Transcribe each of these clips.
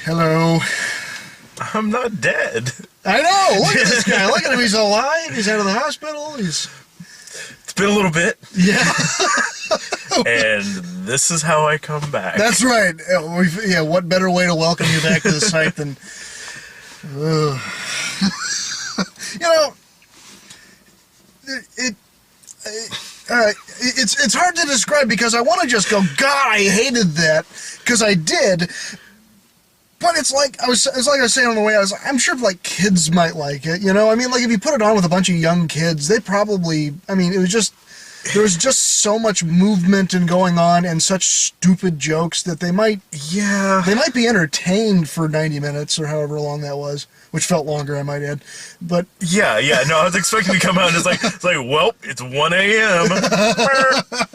Hello. I'm not dead. I know. Look at this guy. Look at him. He's alive. He's out of the hospital. It's been a little bit, Yeah. and this is how I come back. That's right. Yeah. What better way to welcome you back to the site than? It's hard to describe because I want to just go, God, I hated that, because I did. But it's like I was saying on the way, I'm sure like kids might like it, you know? I mean, like if you put it on with a bunch of young kids, they probably, I mean, there was just so much movement and going on and such stupid jokes that they might be entertained for 90 minutes or however long that was, which felt longer, I might add. But no, I was expecting to come out and it's like, well, it's 1 a.m.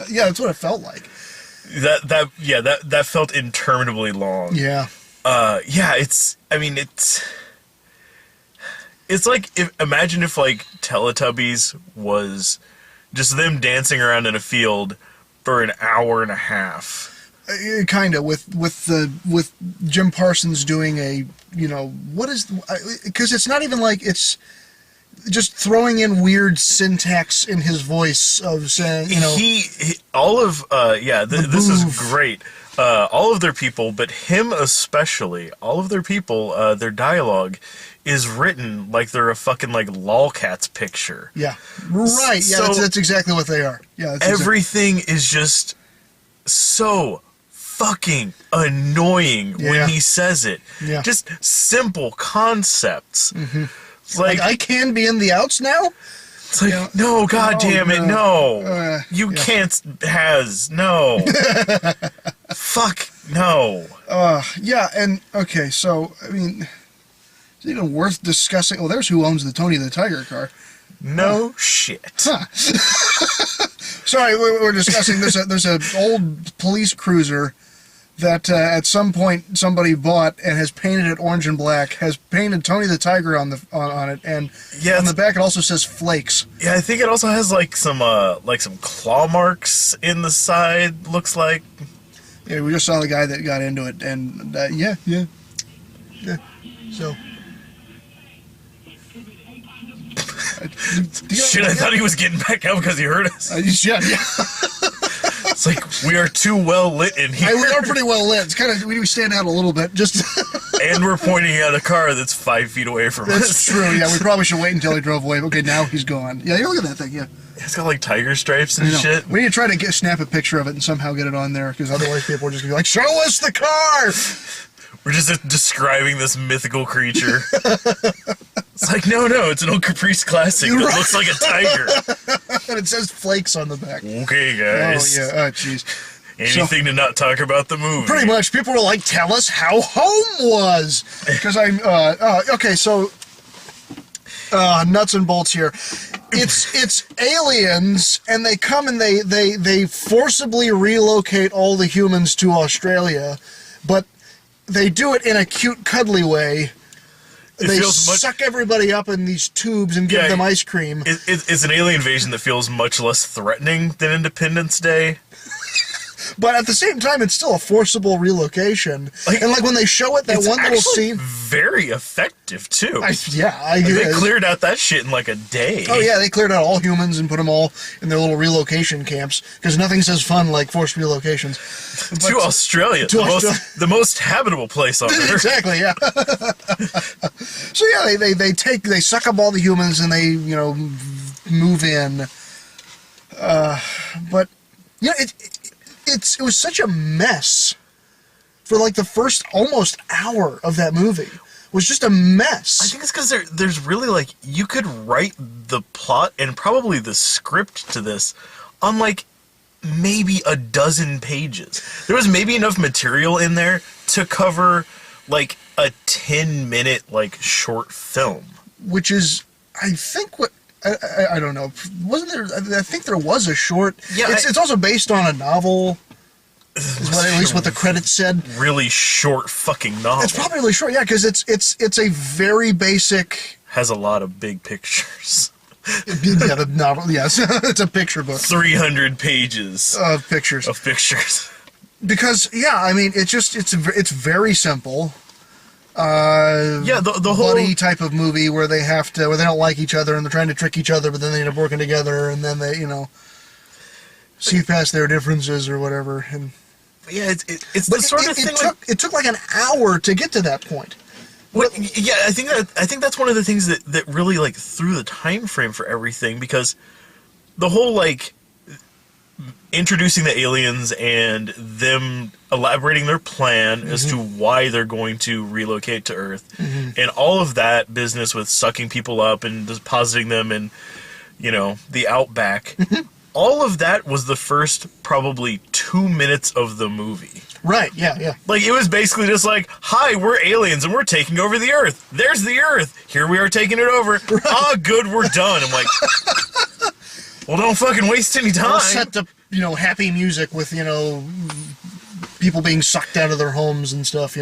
Yeah, that's what it felt like. That felt interminably long. Yeah. It's like, imagine if like Teletubbies was just them dancing around in a field for an hour and a half. Kind of, with Jim Parsons doing a, because it's not even like it's just throwing in weird syntax in his voice of saying, this is great. All of their people, but him especially, all of their people, their dialogue is written like they're a fucking like lolcats picture. Yeah, right. Yeah, that's exactly what they are. Yeah, everything is just so fucking annoying when he says it. Yeah, just simple concepts. Mm-hmm. Like I can be in the outs now. It's like, no, God damn it, no. You can't no. Fuck, no. Yeah, and, okay, so, I mean, is it even worth discussing? Oh, there's who owns the Tony the Tiger car. No shit. Huh. Sorry, we're discussing, there's an old police cruiser that at some point somebody bought and has painted it orange and black, has painted Tony the Tiger on it, and on the back it also says Flakes. Yeah, I think it also has like some claw marks in the side, looks like. Yeah, we just saw the guy that got into it, and yeah. So. Shit, I thought he was getting back out because he heard us. Yeah. It's like, we are too well lit in here. We are pretty well lit. It's kind of, we stand out a little bit, just. And we're pointing at a car that's 5 feet away from us. That's true, yeah. We probably should wait until he drove away. Okay, now he's gone. Yeah, look at that thing, yeah. It's got like tiger stripes and shit. We need to try to snap a picture of it and somehow get it on there, because otherwise people are just going to be like, show us the car! We're just describing this mythical creature. It's like, no, it's an old Caprice Classic that looks like a tiger. And it says Flakes on the back. Okay, guys. Oh, yeah. Oh, jeez. Anything to not talk about the movie. Pretty much. People were like, tell us how home was. Because okay, so, nuts and bolts here. It's aliens, and they come and they forcibly relocate all the humans to Australia, but they do it in a cute, cuddly way. They suck everybody up in these tubes and give them ice cream. It's an alien invasion that feels much less threatening than Independence Day. But at the same time, it's still a forcible relocation. And like when they show it, that one little scene, very effective too. They cleared out that shit in like a day. Oh yeah, they cleared out all humans and put them all in their little relocation camps, because nothing says fun like forced relocations. To Australia, the most habitable place on Earth. Exactly, yeah. So yeah, they suck up all the humans and they move in. But yeah, it was such a mess for like the first almost hour of that movie. It was just a mess. I think it's because there's really like, you could write the plot and probably the script to this on like maybe a dozen pages. There was maybe enough material in there to cover like a 10-minute like short film. Which is, I think, what I don't know. Wasn't there? I think there was a short. Yeah, it's also based on a novel. At least what the credits said. Really short fucking novel. It's probably really short, yeah, because it's a very basic. Has a lot of big pictures. Yeah, the novel. Yes, it's a picture book. 300 pages of pictures. Of pictures. Because I mean, it's very simple. Yeah, the whole buddy type of movie where they don't like each other and they're trying to trick each other, but then they end up working together and then they, see past their differences or whatever. And yeah, it's the sort of thing. It took like an hour to get to that point. Yeah, I think that's one of the things that really like threw the time frame for everything, because the whole like introducing the aliens and them elaborating their plan as to why they're going to relocate to Earth, and all of that business with sucking people up and depositing them in, the outback. All of that was the first probably 2 minutes of the movie. Right, yeah. Like, it was basically just like, hi, we're aliens and we're taking over the Earth. There's the Earth. Here we are taking it over. Right. Ah, good, we're done. I'm like, well, don't fucking waste any time. We'll set the, happy music with, people being sucked out of their homes and stuff,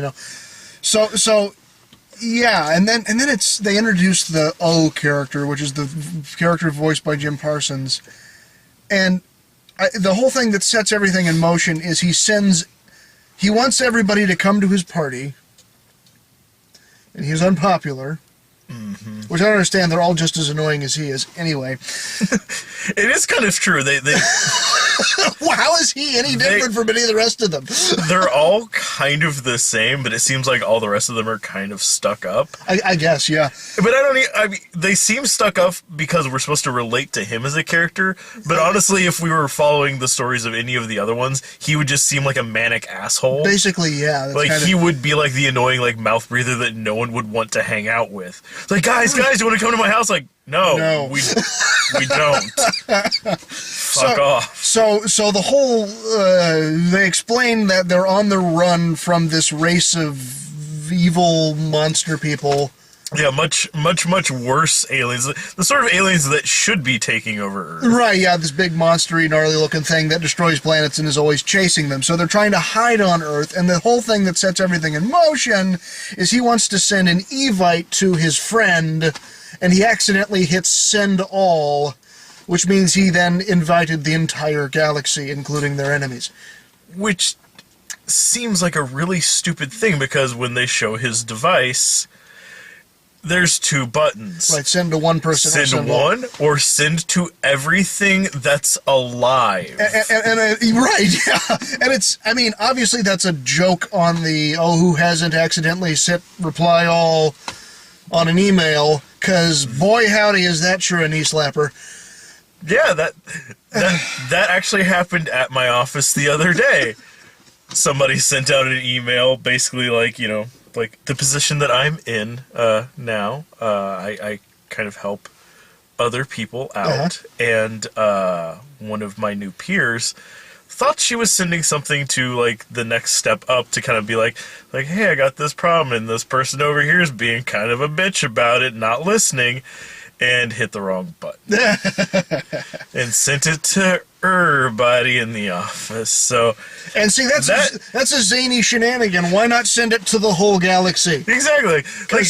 So, yeah, and then they introduced the O character, which is the character voiced by Jim Parsons. And the whole thing that sets everything in motion is he wants everybody to come to his party, and he's unpopular, which I don't understand. They're all just as annoying as he is. Anyway. It is kind of true. They well, how is he any different from any of the rest of them? They're all kind of the same, but it seems like all the rest of them are kind of stuck up. I guess, yeah. But I mean, they seem stuck up because we're supposed to relate to him as a character. But honestly, if we were following the stories of any of the other ones, he would just seem like a manic asshole. Basically, yeah. Like, he would be like the annoying, like, mouth breather that no one would want to hang out with. It's like, guys, you want to come to my house? Like, no. We don't. Fuck off. So the whole they explain that they're on the run from this race of evil monster people. Yeah, much worse aliens. The sort of aliens that should be taking over Earth. Right, yeah, this big monstery, gnarly-looking thing that destroys planets and is always chasing them. So they're trying to hide on Earth, and the whole thing that sets everything in motion is he wants to send an Evite to his friend, and he accidentally hits send all, which means he then invited the entire galaxy, including their enemies. Which seems like a really stupid thing, because when they show his device, there's two buttons. Right, send to one person. Send one, or send to everything that's alive. Right, yeah. And it's, I mean, obviously that's a joke on the, who hasn't accidentally set reply all on an email, because boy howdy is that sure a knee slapper. Yeah, that actually happened at my office the other day. Somebody sent out an email, basically like, like the position that I'm in now. I kind of help other people out, and one of my new peers thought she was sending something to like the next step up to kind of be like, hey, I got this problem, and this person over here is being kind of a bitch about it, not listening. And hit the wrong button. And sent it to everybody in the office. So, and see, that's a zany shenanigan. Why not send it to the whole galaxy? Exactly. Like,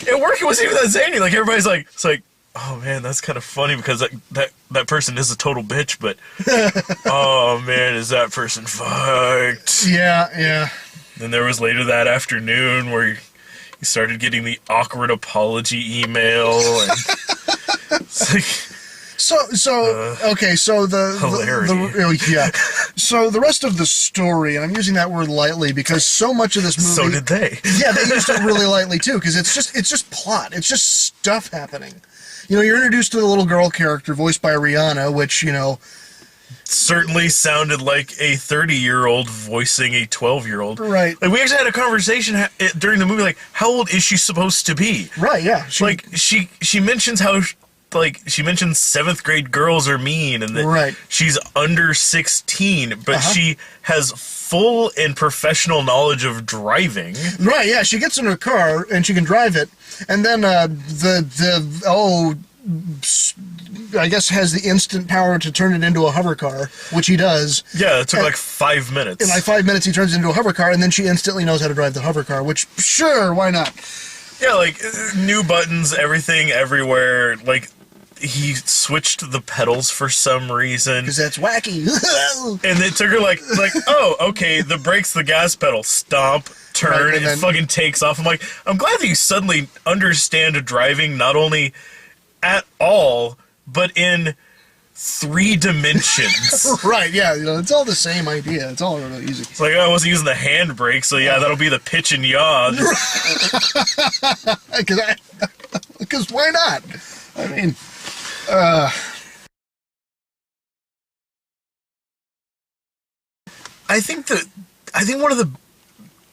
at work, it wasn't even that zany. Like, everybody's like, it's like, oh man, that's kind of funny because that person is a total bitch, but oh man, is that person fucked? Yeah. Then there was later that afternoon where he started getting the awkward apology email, and it's like, so the rest of the story, and I'm using that word lightly because so much of this movie. So did they? Yeah, they used it really lightly too, because it's just plot. It's just stuff happening. You're introduced to the little girl character voiced by Rihanna, which certainly sounded like a 30-year-old voicing a 12-year-old. Right. Like, we actually had a conversation during the movie, like, how old is she supposed to be? Right, yeah. She mentions how, she mentions 7th grade girls are mean, and that she's under 16, but she has full and professional knowledge of driving. Right, yeah. She gets in her car, and she can drive it, and then I guess has the instant power to turn it into a hover car, which he does. Yeah, it took like 5 minutes. In like 5 minutes, he turns it into a hover car, and then she instantly knows how to drive the hover car, which, sure, why not? Yeah, like, new buttons, everything, everywhere. Like, he switched the pedals for some reason. Because that's wacky. And it took her like, oh, okay, the brake's the gas pedal. Stomp, turn, Right, and it then- fucking takes off. I'm like, I'm glad that you suddenly understand driving not only at all, but in 3 dimensions. Right, yeah, it's all the same idea. It's all really easy. It's like, oh, I wasn't using the handbrake, so yeah, that'll be the pitch and yaw. Because why not? I mean, I think one of the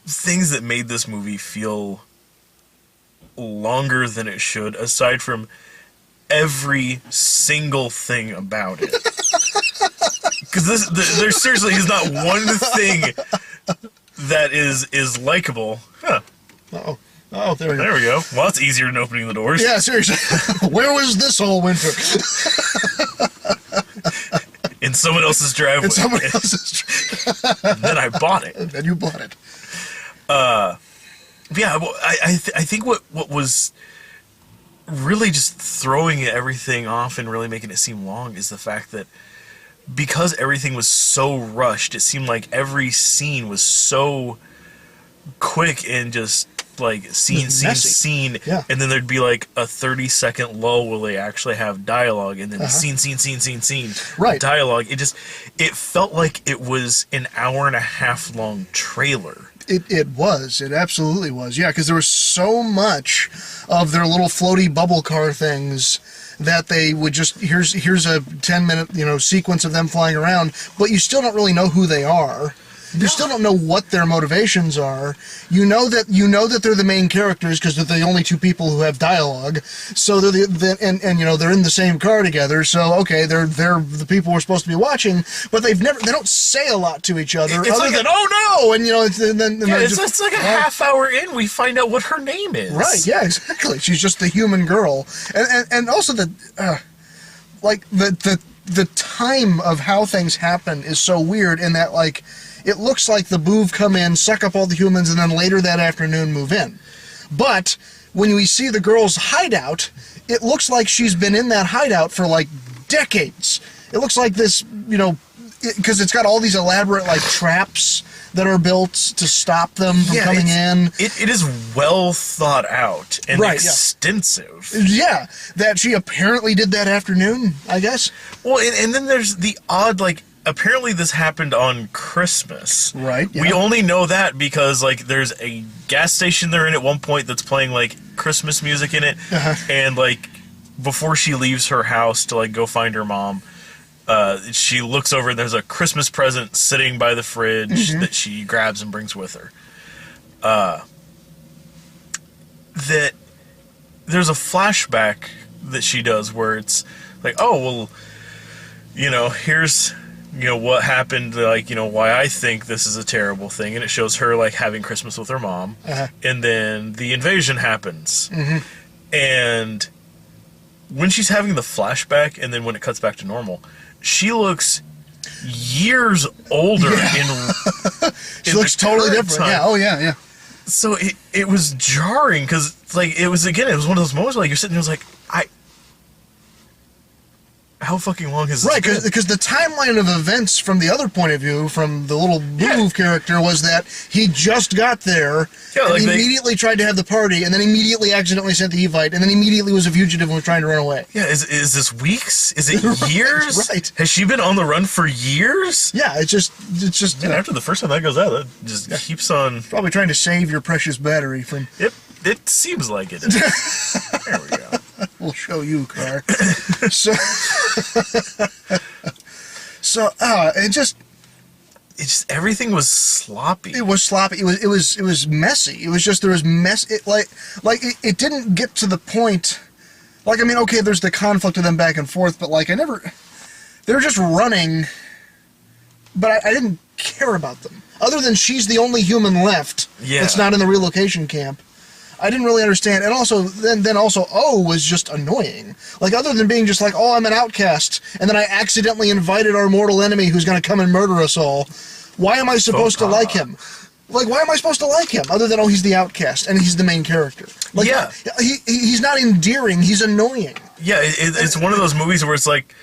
things that made this movie feel longer than it should, aside from every single thing about it, because there seriously is not one thing that is likable. Huh. oh, there we go. There we go. Well, it's easier than opening the doors. Yeah, seriously. Where was this whole winter? In someone else's driveway. In someone else's. And then I bought it. And you bought it. Yeah, well, I think what was really just throwing everything off and really making it seem long is the fact that because everything was so rushed, it seemed like every scene was so quick and just like scene, Yeah. and then there'd be like a 30-second lull where they actually have dialogue, and then scene, Right. dialogue. It felt like it was an hour and a half long trailer. It was. It absolutely was. Yeah, because there was so much of their little floaty bubble car things that they would just, here's a 10-minute, sequence of them flying around, but you still don't really know who they are. You still don't know what their motivations are. You know that they're the main characters because they're the only 2 people who have dialogue. So they're they're in the same car together. So okay, they're the people we're supposed to be watching, but they don't say a lot to each other It's other like than oh no, and it's like a half hour in we find out what her name is. Right? Yeah, exactly. She's just the human girl, and also the time of how things happen is so weird in that it looks like the Boov come in, suck up all the humans, and then later that afternoon move in. But when we see the girl's hideout, it looks like she's been in that hideout for decades. It looks like this, because it's got all these elaborate traps that are built to stop them from coming in. It is well thought out and Right, yeah. extensive. Yeah, that she apparently did that afternoon, I guess. Well, and then there's the odd, apparently this happened on Christmas. Right, yeah. We only know that because, there's a gas station they're in at one point that's playing, Christmas music in it. Uh-huh. And, before she leaves her house to, go find her mom, she looks over and there's a Christmas present sitting by the fridge that she grabs and brings with her. That there's a flashback that she does where it's here's what happened, why I think this is a terrible thing, and it shows her having Christmas with her mom. Uh-huh. And then the invasion happens, and when she's having the flashback and then when it cuts back to normal, she looks years older. She looks totally different. Time. Yeah. Oh yeah. So it was jarring because it was one of those moments where you're sitting there, how fucking long is this? Right, been? because the timeline of events from the other point of view, from the little Boov character, was that he just got there, and he immediately tried to have the party, and then immediately accidentally sent the Evite, and then immediately was a fugitive and was trying to run away. Yeah, is this weeks? Is it years? Right. Has she been on the run for years? Yeah, it's just And after the first time that goes out, that just keeps on. probably trying to save your precious battery from. It seems like it. There we go. We'll show you, car. so it just everything was sloppy. It was sloppy. It was messy. It was just there was mess. It didn't get to the point. Okay, there's the conflict of them back and forth, but they were just running. But I didn't care about them. Other than she's the only human left that's not in the relocation camp. I didn't really understand, and also then also O was just annoying. Other than being just I'm an outcast, and then I accidentally invited our mortal enemy who's going to come and murder us all. Why am I supposed to like him? Why am I supposed to like him? Other than he's the outcast and he's the main character. He's not endearing. He's annoying. Yeah, it's one of those movies where it's like,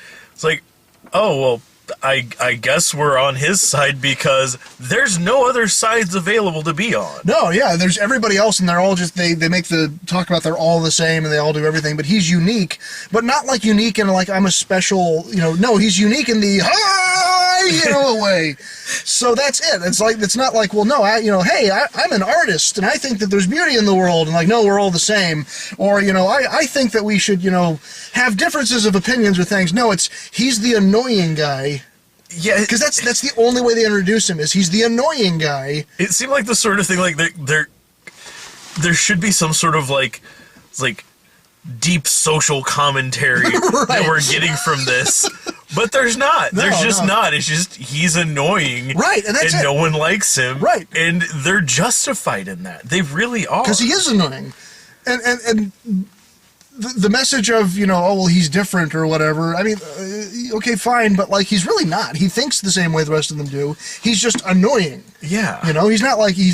oh well, I guess we're on his side because there's no other sides available to be on. No, yeah, there's everybody else, and they're all just they make the talk about they're all the same and they all do everything, but he's unique, but not like unique in like I'm a special, no, he's unique in the way. So that's it. It's like it's not like, well, no, hey, I'm an artist and I think that there's beauty in the world, and like, no, we're all the same, or I think that we should have differences of opinions with things. No, it's he's the annoying guy. Yeah, because that's the only way they introduce him is he's the annoying guy. It seemed like the sort of thing like there should be some sort of like deep social commentary right. that we're getting from this, but there's not. There's just not. It's just he's annoying, right? And that's no one likes him, right? And they're justified in that. They really are, because he is annoying, and. The message of, oh, well, he's different or whatever. I mean, okay, fine, but like he's really not. He thinks the same way the rest of them do. He's just annoying. Yeah. He's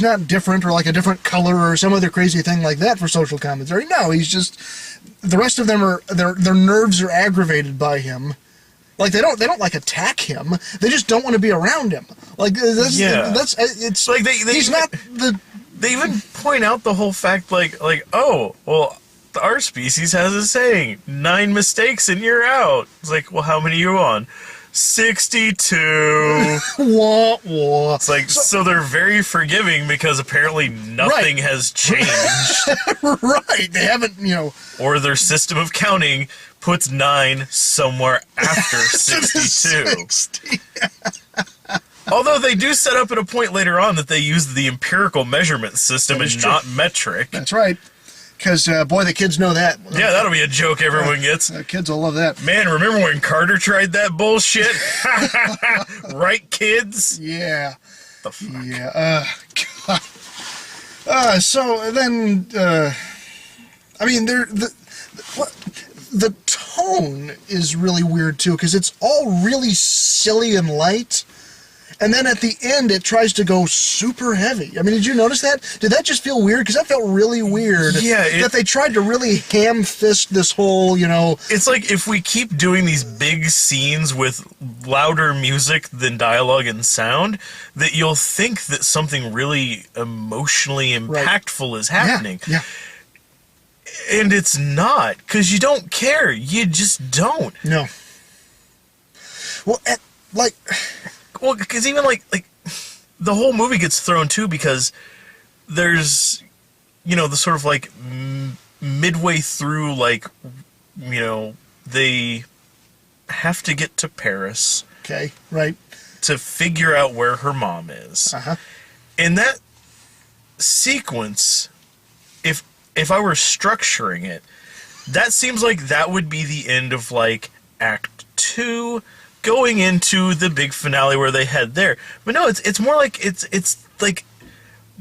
not different or like a different color or some other crazy thing like that for social commentary. No, he's just the rest of them are their nerves are aggravated by him. Like they don't like attack him. They just don't want to be around him. Like that's it's like he's not the. They even point out the whole fact like oh well. Our species has a saying, 9 mistakes and you're out. It's like, well, how many are you on? 62. Wah, wah. It's like, so they're very forgiving because apparently nothing has changed. Right. They haven't, Or their system of counting puts 9 somewhere after 62. 60. Although they do set up at a point later on that they use the empirical measurement system and true. not metric. That's right. Because, boy, the kids know that. Yeah, that'll be a joke everyone gets. Kids will love that. Man, remember when Carter tried that bullshit? Right, kids? Yeah. The fuck? Yeah. God. So then, I mean, the tone is really weird, too, because it's all really silly and light. And then at the end, it tries to go super heavy. I mean, did you notice that? Did that just feel weird? Because that felt really weird. Yeah. That they tried to really ham-fist this whole, It's like if we keep doing these big scenes with louder music than dialogue and sound, that you'll think that something really emotionally impactful is happening. Yeah. And it's not, because you don't care. You just don't. No. Well, Well, because even like the whole movie gets thrown too because there's the sort of like midway through they have to get to Paris. Okay, right. To figure out where her mom is. Uh-huh. In that sequence, if I were structuring it, that seems like that would be the end of like Act 2. Going into the big finale where they head there, but no, it's more like it's like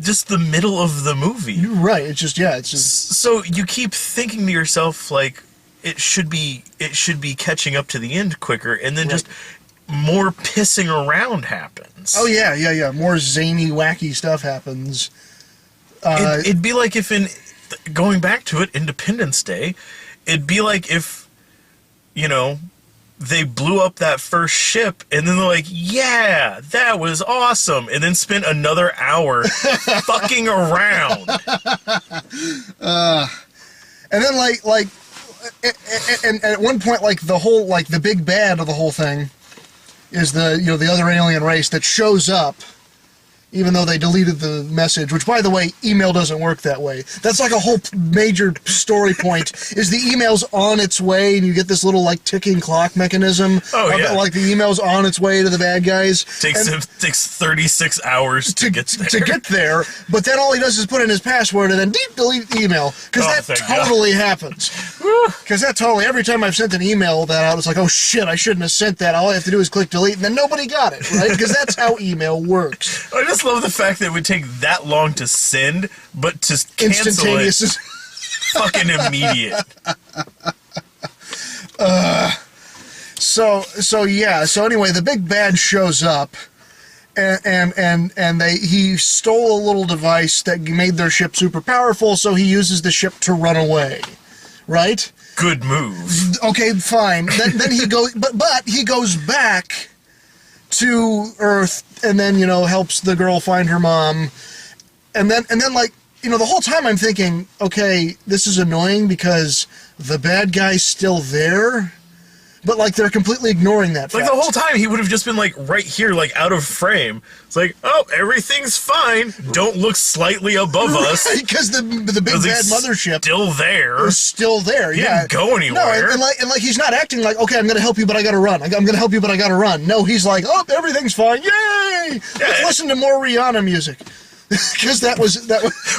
just the middle of the movie. You're right. It's just so you keep thinking to yourself like it should be catching up to the end quicker, and then just more pissing around happens. Oh yeah. More zany, wacky stuff happens. It'd be like if going back to it, Independence Day, it'd be like if they blew up that first ship, and then they're like, yeah, that was awesome, and then spent another hour fucking around. And then and at one point, like the whole, like the big bad of the whole thing is the other alien race that shows up, even though they deleted the message, which, by the way, email doesn't work that way. That's like a whole major story point, is the email's on its way, and you get this little, like, ticking clock mechanism. Oh, yeah. Like, the email's on its way to the bad guys. Takes 36 hours to get there. To get there, but then all he does is put in his password and then delete the email, because that totally happens. Because that totally, every time I've sent an email that out, it's like, oh, shit, I shouldn't have sent that. All I have to do is click delete, and then nobody got it, right? Because that's how email works. I just love the fact that it would take that long to send, but to cancel it, fucking immediate. So anyway, the big bad shows up, and he stole a little device that made their ship super powerful, so he uses the ship to run away, right? good move. Okay, fine. Then he goes, but he goes back to Earth, and then helps the girl find her mom, and then like the whole time I'm thinking, okay, this is annoying because the bad guy's still there. But, like, they're completely ignoring that fact. Like, the whole time, he would have just been, like, right here, like, out of frame. It's like, oh, everything's fine. Don't look slightly above us. Because the big bad mothership still there. is still there, He yeah. didn't go anywhere. No, and he's not acting like, okay, I'm going to help you, but I got to run. I'm going to help you, but I got to run. No, he's like, oh, everything's fine. Yay! Let's listen to more Rihanna music. Because that was...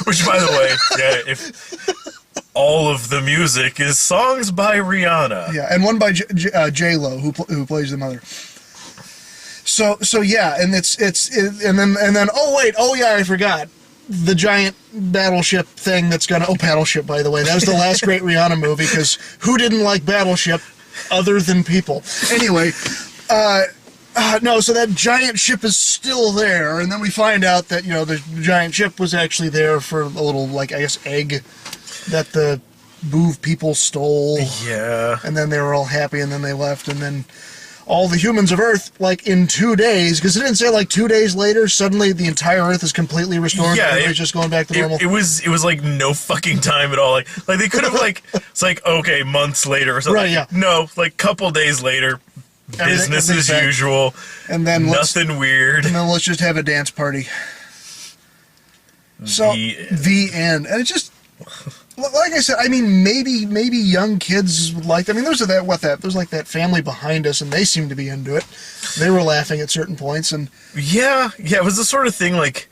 Which, by the way, yeah, if... all of the music is songs by Rihanna. Yeah, and one by J-Lo, who plays the mother. So yeah, and and then oh yeah, I forgot the giant battleship thing that's gonna Battleship, by the way. That was the last great Rihanna movie, because who didn't like Battleship other than people? Anyway, no, so that giant ship is still there, and then we find out that the giant ship was actually there for a little, like, I guess, egg that the Boov people stole. Yeah. And then they were all happy, and then they left, and then all the humans of Earth, like, in 2 days, because it didn't say, like, 2 days later, suddenly the entire Earth is completely restored, yeah, and everybody's just going back to normal. It was like no fucking time at all. Like they could have, like, it's like, okay, months later or something. Right, yeah. No, like, couple days later, business as back. usual. And then nothing weird. And then let's just have a dance party. So, the end. And it just... Like I said, I mean, maybe young kids would like. I mean, there's like that family behind us, and they seem to be into it. They were laughing at certain points, and yeah, it was the sort of thing, like,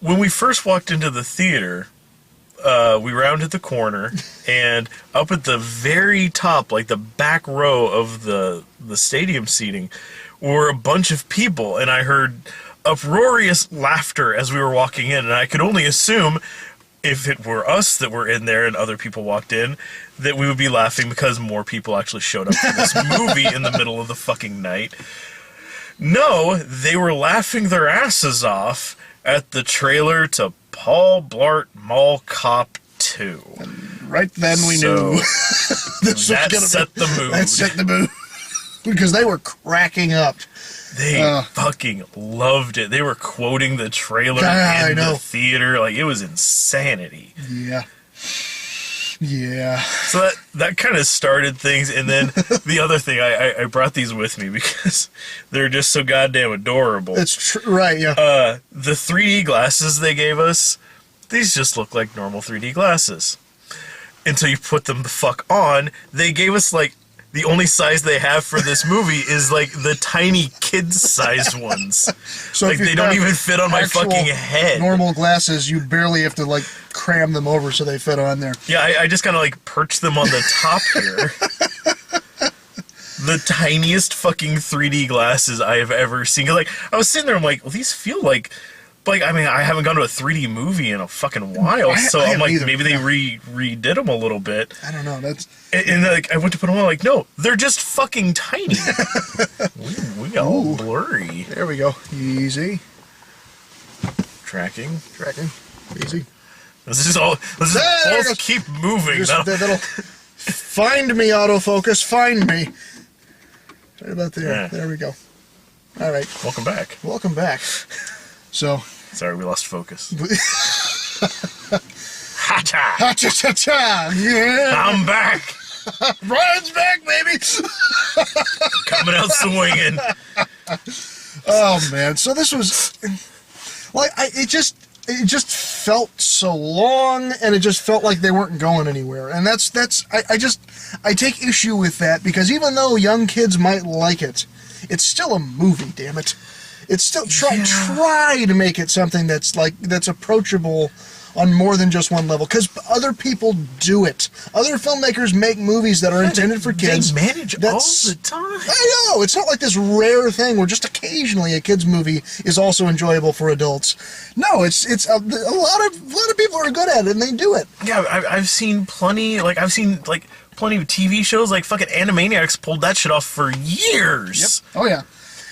when we first walked into the theater, we rounded the corner, and up at the very top, like the back row of the stadium seating, were a bunch of people, and I heard uproarious laughter as we were walking in, and I could only assume, if it were us that were in there and other people walked in, that we would be laughing because more people actually showed up for this movie in the middle of the fucking night. No, they were laughing their asses off at the trailer to Paul Blart Mall Cop 2. And right then we knew this that set the mood. That set the mood. Because they were cracking up. They fucking loved it. They were quoting the trailer in the theater. Like, it was insanity. Yeah. Yeah. So that kind of started things. And then the other thing, I brought these with me because they're just so goddamn adorable. It's right, yeah. The 3D glasses they gave us, these just look like normal 3D glasses. Until you put them the fuck on, they gave us, like, the only size they have for this movie is, like, the tiny kids-sized ones. So like, they don't even fit on my fucking head. Normal glasses, you barely have to, like, cram them over so they fit on there. Yeah, I just kind of, like, perch them on the top here. The tiniest fucking 3D glasses I have ever seen. Like, I was sitting there, I'm like, well, these feel like, I mean, I haven't gone to a 3D movie in a fucking while, so I'm like, maybe they redid them a little bit. I don't know. And like, I went to put them on, like, no, they're just fucking tiny. we all blurry. There we go. Easy. Tracking. Easy. Let's just keep moving. That'll find me, autofocus. Find me. Right about there. Yeah. There we go. All right. Welcome back. So. Sorry, we lost focus. Ha-cha! Ha-cha-cha-cha! Yeah! I'm back! Brian's back, baby! Coming out swinging. Oh, man. So this was... Like, it just felt so long, and it just felt like they weren't going anywhere. And I take issue with that, because even though young kids might like it, it's still a movie, damn it. It's still try to make it something that's approachable on more than just one level, because other people do it. Other filmmakers make movies that are intended for kids. They manage all the time. I know. It's not like this rare thing where just occasionally a kids movie is also enjoyable for adults. No, it's a lot of people are good at it, and they do it. Yeah, I've seen plenty of TV shows. Like, fucking Animaniacs pulled that shit off for years. Yep. Oh yeah.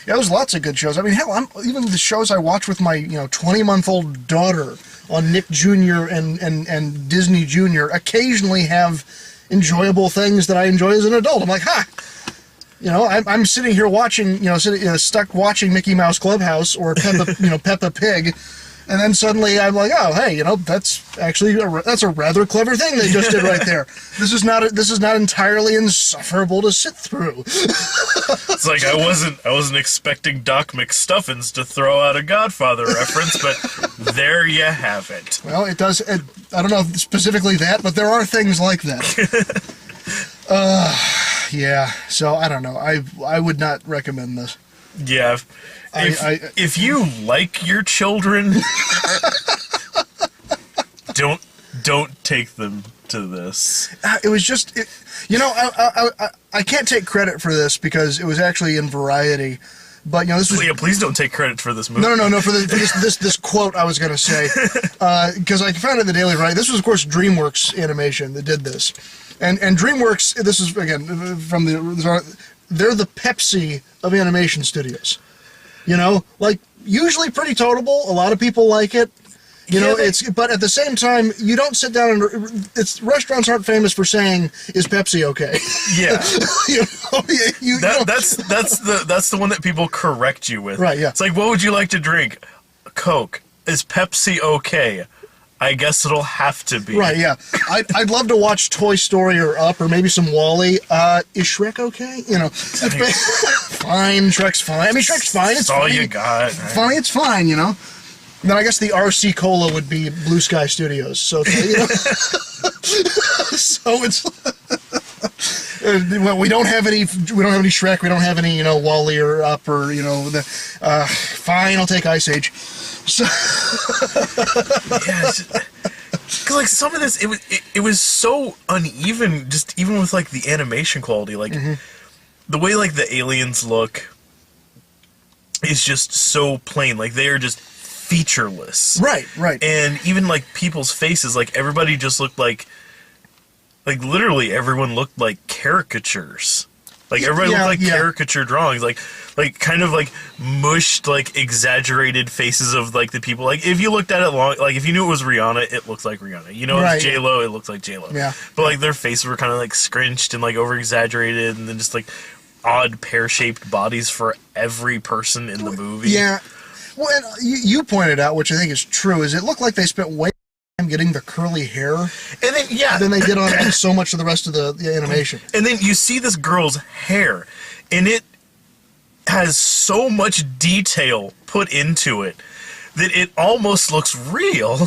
Yeah, there's lots of good shows. I mean, hell, even the shows I watch with my 20-month-old daughter on Nick Jr. and Disney Jr. occasionally have enjoyable things that I enjoy as an adult. I'm like, you know, I'm sitting here watching, stuck watching Mickey Mouse Clubhouse or Peppa, Peppa Pig, and then suddenly I'm like, oh, hey, that's actually that's a rather clever thing they just did right there. This is not entirely insufferable to sit through. It's like I wasn't expecting Doc McStuffins to throw out a Godfather reference, but there you have it. Well, it does. I don't know specifically that, but there are things like that. Yeah. So I don't know. I would not recommend this. Yeah. If you like your children, don't take them to this. It was just, I can't take credit for this because it was actually in Variety, but this was. Yeah, please don't take credit for this movie. No. For this quote, I was going to say, because I found it in the Daily Variety. This was, of course, DreamWorks Animation that did this, and DreamWorks. This is again from they're the Pepsi of animation studios. Like usually pretty totable. A lot of people like it. But at the same time, you don't sit down and restaurants aren't famous for saying, "Is Pepsi okay?" Yeah, that's that's the one that people correct you with. Right? Yeah. It's like, what would you like to drink? Coke. Is Pepsi okay? I guess it'll have to be. Right? Yeah. I'd love to watch Toy Story or Up or maybe some Wall-E. Is Shrek okay? Fine. Shrek's fine. I mean, Shrek's fine. It's all fine. you got. Fine. It's fine. Then I guess the RC Cola would be Blue Sky Studios. So, so it's we don't have any Shrek. We don't have any Wall-E or Up or fine. I'll take Ice Age. So yeah, because like some of this, it was so uneven. Just even with like the animation quality, like the way like the aliens look is just so plain. Like they are just featureless. Right. And even like people's faces, like everybody just looked like literally everyone looked like caricatures. Like everybody looked like caricature drawings, like kind of like mushed, like exaggerated faces of like the people. Like if you looked at it long, like if you knew it was Rihanna, it looked like Rihanna. It's J-Lo, it looked like J-Lo. Yeah. But like their faces were kind of like scrunched and like over exaggerated, and then just like odd pear shaped bodies for every person in the movie. Yeah. Well, and you pointed out, which I think is true, is it looked like they spent way time getting the curly hair, and then than they did on so much of the rest of the animation. And then you see this girl's hair, and it has so much detail put into it that it almost looks real.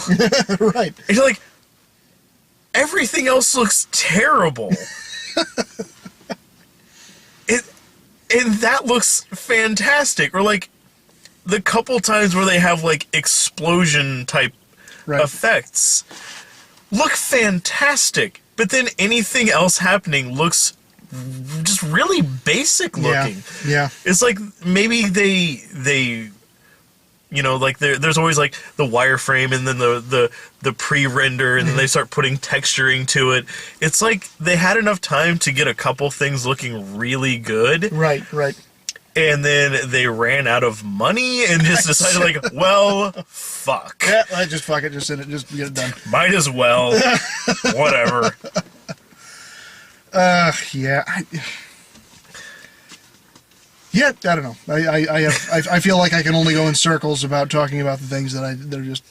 Right. And you're like, everything else looks terrible. And that looks fantastic. Or like the couple times where they have like explosion type effects look fantastic, but then anything else happening looks just really basic looking. Yeah. It's like maybe they like there's always like the wireframe and then the pre-render and then they start putting texturing to it. It's like they had enough time to get a couple things looking really good. Right. And then they ran out of money and just decided like, well, fuck. Yeah, just fuck it, just get it done. Might as well. Whatever. Yeah. I don't know. I feel like I can only go in circles about talking about the things they're just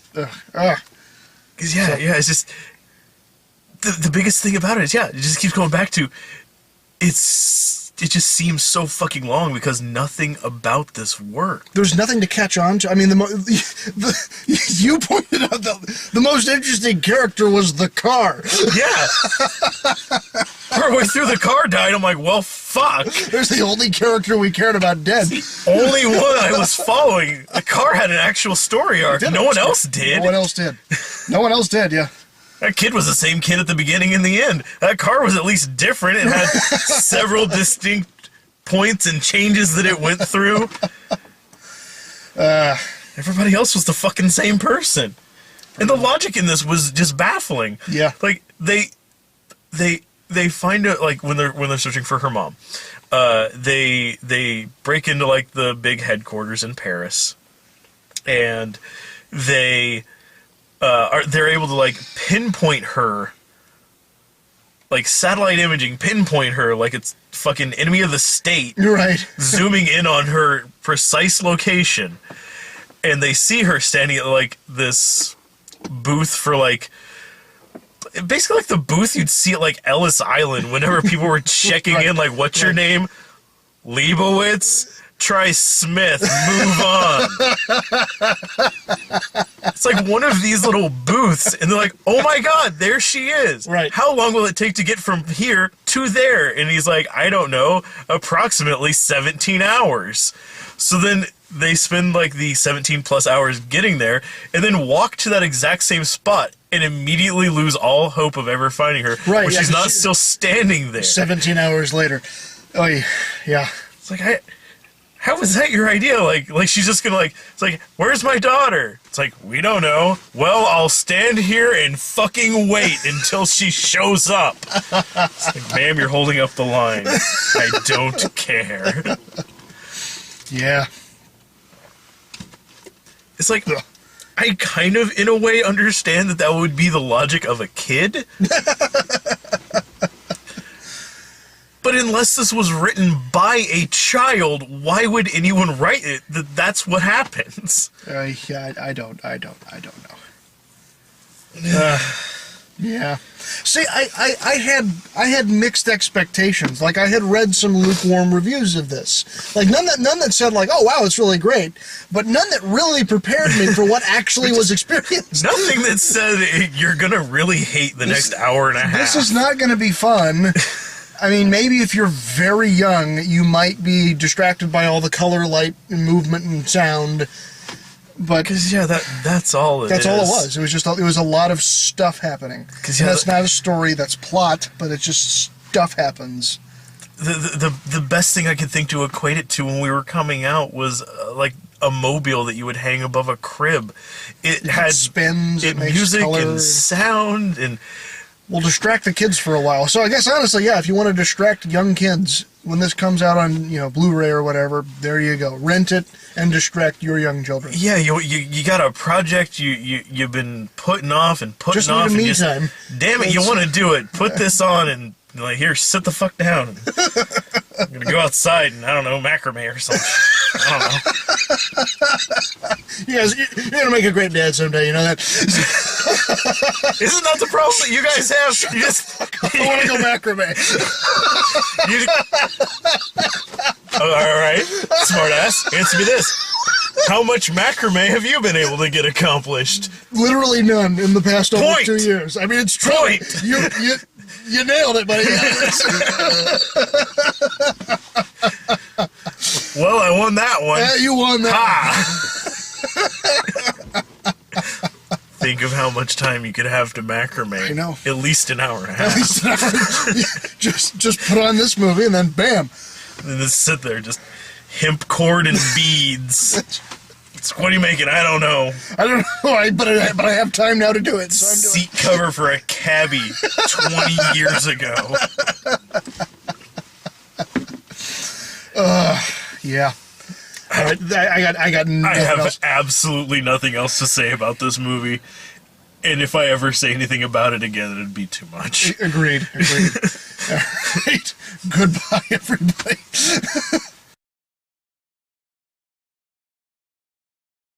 It's just the biggest thing about it is it just keeps going back to it just seems so fucking long because nothing about this worked. There's nothing to catch on to. I mean, you pointed out the most interesting character was the car. Yeah. Partway through the car died, I'm like, well, fuck. There's the only character we cared about dead. Only one I was following. The car had an actual story arc. No one else did. No one else did, yeah. That kid was the same kid at the beginning and the end. That car was at least different. It had several distinct points and changes that it went through. Everybody else was the fucking same person. And the logic in this was just baffling. Yeah. Like they find out, like when they're searching for her mom, they break into like the big headquarters in Paris, and they're able to like pinpoint her like satellite imaging pinpoint her like it's fucking enemy of the state, You're right. zooming in on her precise location, and they see her standing at like this booth for like basically like the booth you'd see at like Ellis Island whenever people were checking Right. in, like, what's your name? Leibowitz? Try Smith. Move on. It's like one of these little booths, and they're like, oh my god, there she is. Right. How long will it take to get from here to there? And he's like, I don't know, approximately 17 hours. So then they spend like the 17 plus hours getting there, and then walk to that exact same spot and immediately lose all hope of ever finding her. Right, Where yeah, she's 'cause not still standing there. 17 hours later. Oh, yeah. It's like, how was that your idea? Like she's just gonna like, it's like, where's my daughter? It's like, we don't know. Well, I'll stand here and fucking wait until she shows up. It's like, ma'am, you're holding up the line. I don't care. Yeah. It's like, I kind of, in a way, understand that would be the logic of a kid. But unless this was written by a child, why would anyone write it? That's what happens. Yeah, I don't know. Yeah. See, I had mixed expectations. Like, I had read some lukewarm reviews of this. Like, none that said, like, oh, wow, it's really great. But none that really prepared me for what actually was experienced. Nothing that said you're gonna really hate the next hour and a half. This is not going to be fun. I mean, maybe if you're very young, you might be distracted by all the color, light, and movement and sound. But Because, yeah, that's all it that's is. all it was. It was a lot of stuff happening. 'Cause, And yeah, that's not a story, that's plot, but it's just stuff happens. The best thing I could think to equate it to when we were coming out was like a mobile that you would hang above a crib. It had spins, it makes music color. and sound, and Will distract the kids for a while. So I guess honestly, yeah, if you want to distract young kids when this comes out on, Blu-ray or whatever, there you go. Rent it and distract your young children. yeah, you got a project you've been putting off and putting Just need off. a and me time. Damn it, you want to do it? Put this on and like, here, sit the fuck down. I'm gonna go outside and I don't know, macrame or something. I don't know. You guys, you're gonna make a great dad someday. You know that. Isn't that the problem that you guys have? You just I want to go macrame. All right, smart ass. Answer me this: how much macrame have you been able to get accomplished? Literally none in the past almost Point. 2 years. I mean, it's true. Point. You nailed it, buddy. Well, I won that one. Yeah, you won that. Ha! Think of how much time you could have to macrame. I know. At least an hour and a half. just put on this movie and then bam. And just sit there, just hemp cord and beads. It's, what are you making? I don't know. I don't know, but I have time now to do it, so I'm doing Seat cover for a cabbie 20 years ago. it. Yeah. All right, I got I nothing have else. absolutely nothing else to say about this movie. And if I ever say anything about it again, it'd be too much. Agreed. All right. Goodbye, everybody.